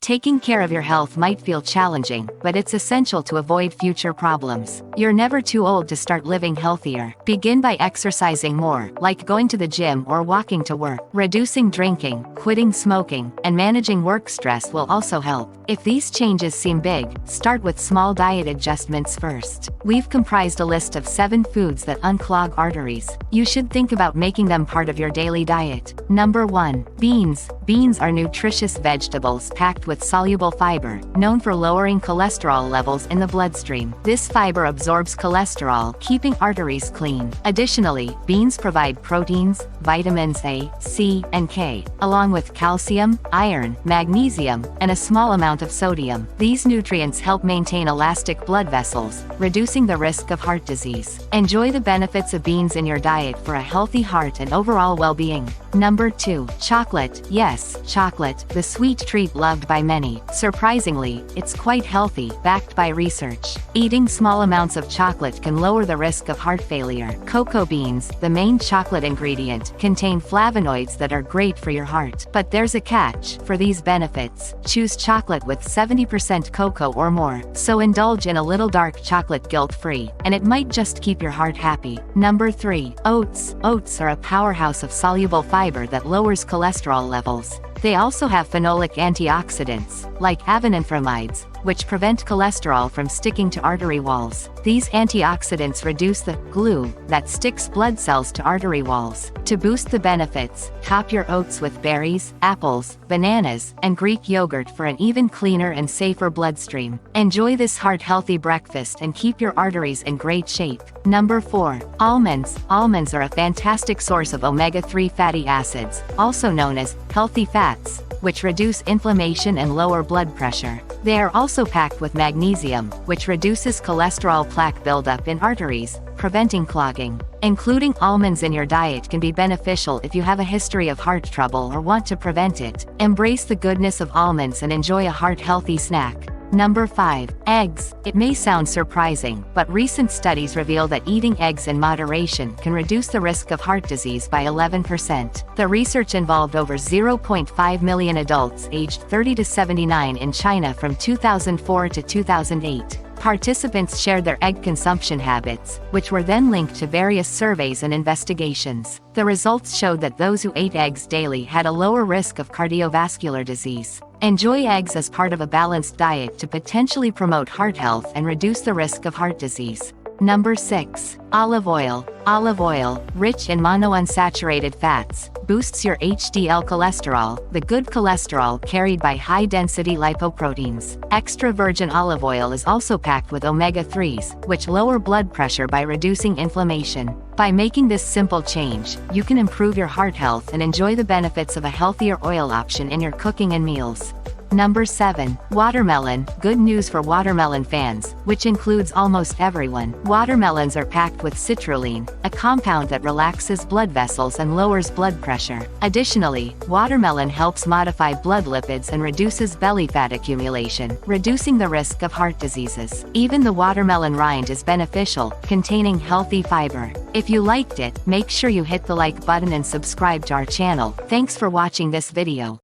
Taking care of your health might feel challenging, but it's essential to avoid future problems. You're never too old to start living healthier. Begin by exercising more, like going to the gym or walking to work. Reducing drinking, quitting smoking, and managing work stress will also help. If these changes seem big, start with small diet adjustments first. We've comprised a list of 7 foods that unclog arteries. You should think about making them part of your daily diet. Number 1. Beans. Beans are nutritious vegetables packed with soluble fiber, known for lowering cholesterol levels in the bloodstream. This fiber absorbs cholesterol, keeping arteries clean. Additionally, beans provide proteins, vitamins A, C, and K, along with calcium, iron, magnesium, and a small amount of sodium. These nutrients help maintain elastic blood vessels, reducing the risk of heart disease. Enjoy the benefits of beans in your diet for a healthy heart and overall well-being. Number 2. Chocolate. Yes, chocolate, the sweet treat loved by many. Surprisingly, it's quite healthy, backed by research. Eating small amounts of chocolate can lower the risk of heart failure. Cocoa beans, the main chocolate ingredient, contain flavonoids that are great for your heart. But there's a catch. For these benefits, choose chocolate with 70% cocoa or more. So indulge in a little dark chocolate guilt-free, and it might just keep your heart happy. Number 3. Oats. Oats are a powerhouse of soluble fiber that lowers cholesterol levels. They also have phenolic antioxidants, like avenanframides, which prevent cholesterol from sticking to artery walls. These antioxidants reduce the glue that sticks blood cells to artery walls. To boost the benefits, top your oats with berries, apples, bananas, and Greek yogurt for an even cleaner and safer bloodstream. Enjoy this heart-healthy breakfast and keep your arteries in great shape. Number 4. Almonds. Almonds are a fantastic source of omega-3 fatty acids, also known as healthy fats, which reduce inflammation and lower blood pressure. They are also packed with magnesium, which reduces cholesterol plaque buildup in arteries, preventing clogging. Including almonds in your diet can be beneficial if you have a history of heart trouble or want to prevent it. Embrace the goodness of almonds and enjoy a heart-healthy snack. Number 5. Eggs. It may sound surprising, but recent studies reveal that eating eggs in moderation can reduce the risk of heart disease by 11%. The research involved over 0.5 million adults aged 30 to 79 in China from 2004 to 2008. Participants shared their egg consumption habits, which were then linked to various surveys and investigations. The results showed that those who ate eggs daily had a lower risk of cardiovascular disease. Enjoy eggs as part of a balanced diet to potentially promote heart health and reduce the risk of heart disease. Number 6. Olive oil. Olive oil, rich in monounsaturated fats, boosts your HDL cholesterol, the good cholesterol carried by high-density lipoproteins. Extra virgin olive oil is also packed with omega-3s, which lower blood pressure by reducing inflammation. By making this simple change, you can improve your heart health and enjoy the benefits of a healthier oil option in your cooking and meals. Number 7. Watermelon. Good news for watermelon fans, which includes almost everyone. Watermelons are packed with citrulline, a compound that relaxes blood vessels and lowers blood pressure. Additionally, watermelon helps modify blood lipids and reduces belly fat accumulation, reducing the risk of heart diseases. Even the watermelon rind is beneficial, containing healthy fiber. If you liked it, make sure you hit the like button and subscribe to our channel. Thanks for watching this video.